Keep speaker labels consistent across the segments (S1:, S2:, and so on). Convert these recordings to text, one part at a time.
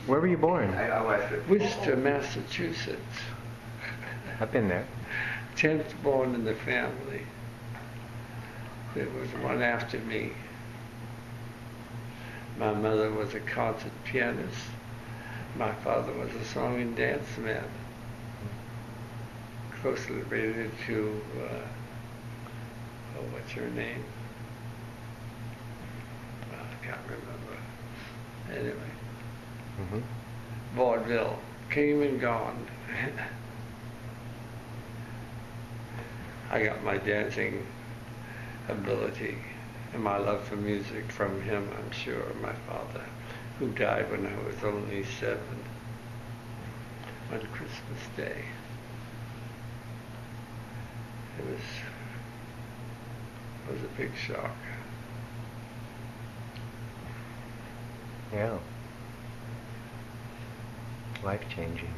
S1: Where were you born?
S2: Worcester, Massachusetts.
S1: I've been there.
S2: 10th born in the family. There was one after me. My mother was a concert pianist. My father was a song and dance man. Closely related to, what's her name? Well, I can't remember. Anyway. Vaudeville. Came and gone. I got my dancing ability and my love for music from him, I'm sure, my father, who died when I was only 7 on Christmas Day. It was a big shock.
S1: Yeah. Life-changing.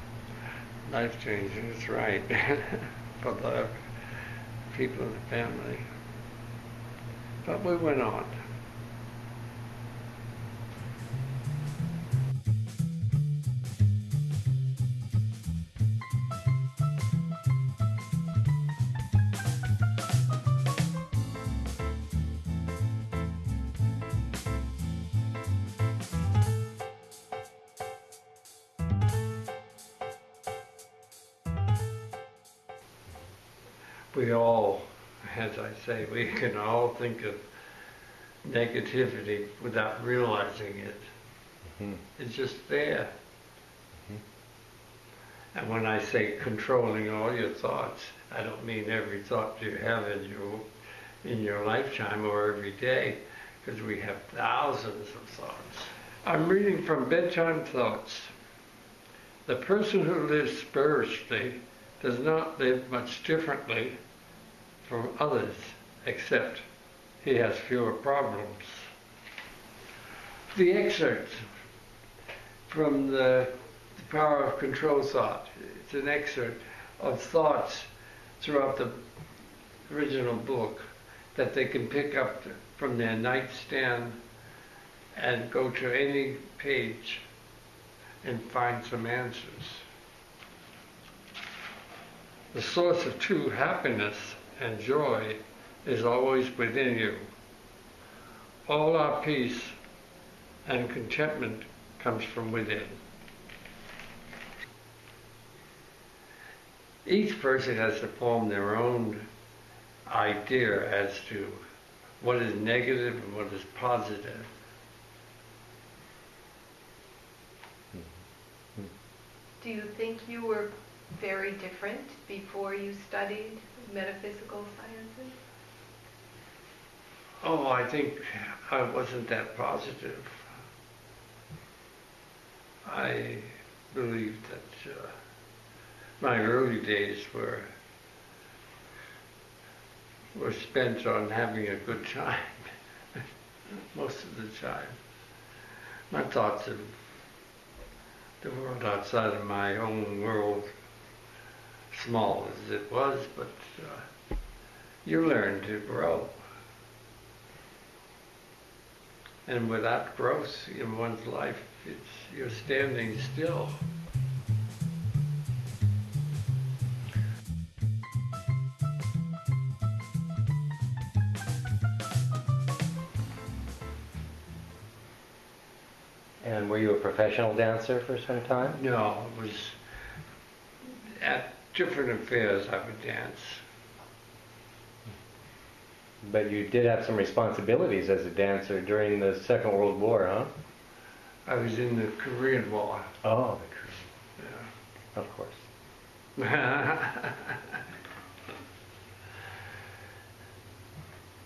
S2: Life-changing, that's right. For the people in the family. But we went on. We all, as I say, we can all think of negativity without realizing it. It's just there. And when I say controlling all your thoughts, I don't mean every thought you have in your lifetime or every day, because we have thousands of thoughts. I'm reading from Bedtime Thoughts. The person who lives spiritually does not live much differently from others, except he has fewer problems. The excerpt from the Power of Control Thought. It's an excerpt of thoughts throughout the original book that they can pick up from their nightstand and go to any page and find some answers. The source of true happiness and joy is always within you. All our peace and contentment comes from within. Each person has to form their own idea as to what is negative and what is positive.
S3: Do you think you were very different before you studied metaphysical sciences?
S2: Oh, I think I wasn't that positive. I believed that my early days were spent on having a good time, most of the time. My thoughts of the world outside of my own world, small as it was, but you learn to grow. And without growth in one's life, you're standing still.
S1: And were you a professional dancer for some time?
S2: No, it was at different affairs I would dance.
S1: But you did have some responsibilities as a dancer during the Second World War, huh?
S2: I was in the Korean War.
S1: Oh, the Korean. Yeah. Of course.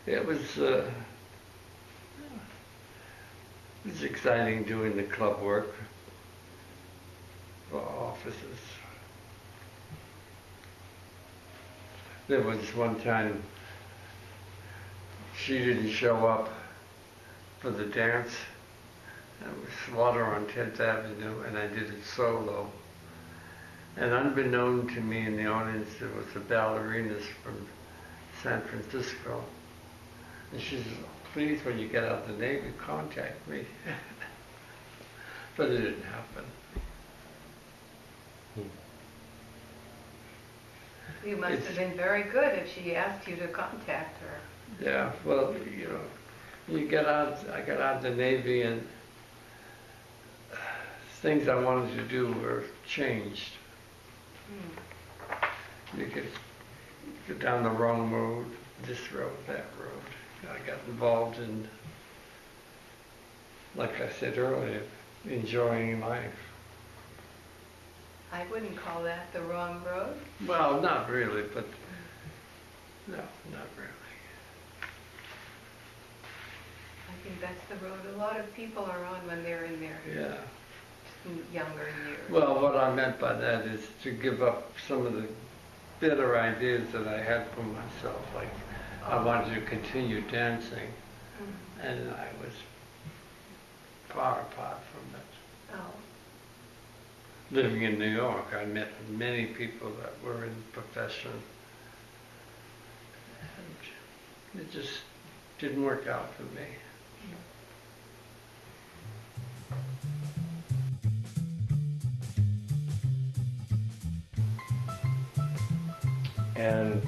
S2: It was exciting doing the club work for officers. There was one time she didn't show up for the dance. It was Slaughter on 10th Avenue, and I did it solo. And unbeknown to me in the audience, there was the ballerinas from San Francisco. And she said, please, when you get out of the Navy, contact me. but it didn't happen.
S3: You must have been very good if she asked you to contact her.
S2: Yeah, well, you know, I got out of the Navy and things I wanted to do were changed. You could go down the wrong road, this road, that road. I got involved in, like I said earlier, enjoying life.
S3: I wouldn't call that the wrong road.
S2: Well, not really, but no, not really.
S3: I think that's the road a lot of people are on when they're in their younger years.
S2: Well, what I meant by that is to give up some of the better ideas that I had for myself. Like, I wanted to continue dancing, and I was far apart from it.
S3: Oh.
S2: Living in New York, I met many people that were in the profession, and it just didn't work out for me.
S1: And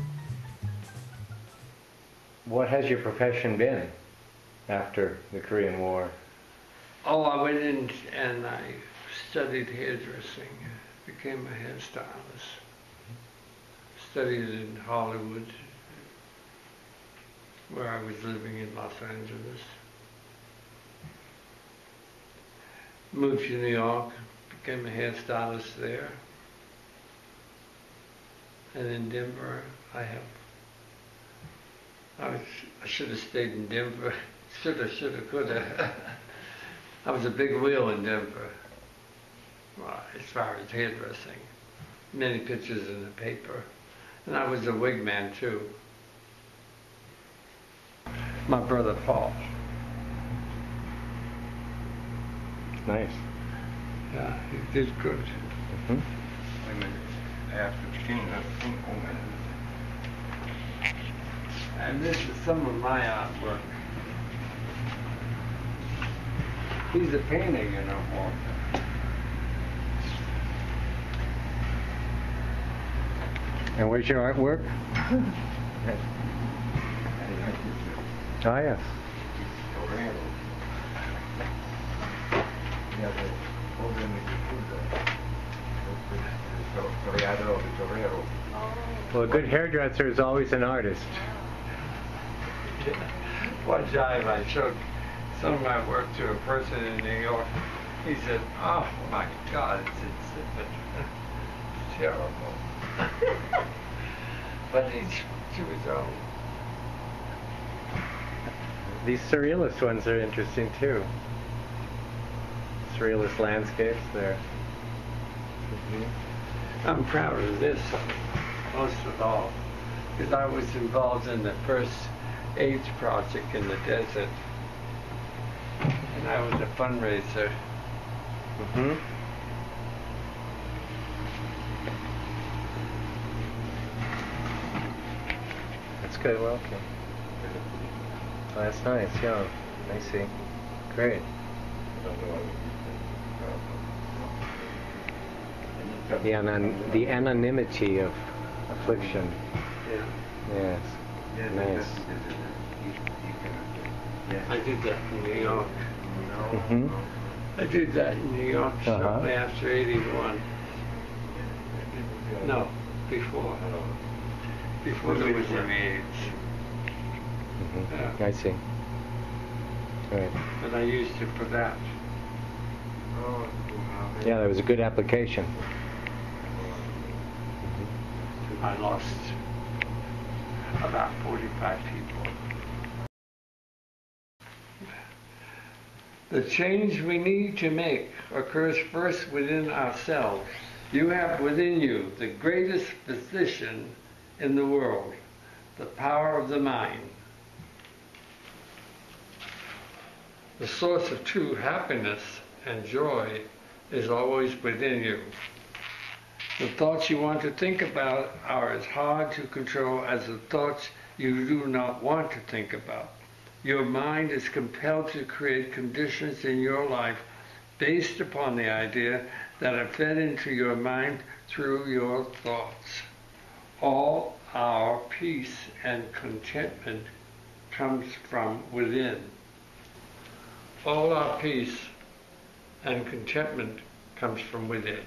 S1: what has your profession been after the Korean War?
S2: Oh, I went in and I studied hairdressing, became a hairstylist, studied in Hollywood, where I was living in Los Angeles. Moved to New York, became a hairstylist there. And in Denver, I should have stayed in Denver. Shoulda, coulda. I was a big wheel in Denver, well, as far as hairdressing. Many pictures in the paper. And I was a wig man too. My brother Paul.
S1: Nice.
S2: Yeah, he did good.
S1: Mm-hmm.
S2: And this is some of my artwork. He's a painter, you know, Walter.
S1: And where's your artwork? Oh, yes. Well, a good hairdresser is always an artist.
S2: One time I showed some of my work to a person in New York. He said, "Oh my God, it's terrible." But she was old.
S1: These surrealist ones are interesting too. Surrealist landscapes there.
S2: I'm proud of this most of all, because I was involved in the first AIDS project in the desert, and I was a fundraiser.
S1: Mm-hmm. That's good. Well, okay. Oh, that's nice. Yeah, I see. Great. The anonymity of affliction.
S2: Yeah.
S1: Yes. Nice.
S2: I did that in New York.
S1: Mm-hmm.
S2: I did that in New York shortly after '81. No, before. Before there was any AIDS.
S1: Mm-hmm. I see. Right.
S2: And I used it for that.
S1: Yeah, that was a good application.
S2: I lost about 45 people. The change we need to make occurs first within ourselves. You have within you the greatest physician in the world, the power of the mind. The source of true happiness and joy is always within you. The thoughts you want to think about are as hard to control as the thoughts you do not want to think about. Your mind is compelled to create conditions in your life based upon the idea that are fed into your mind through your thoughts. All our peace and contentment comes from within. All our peace and contentment comes from within.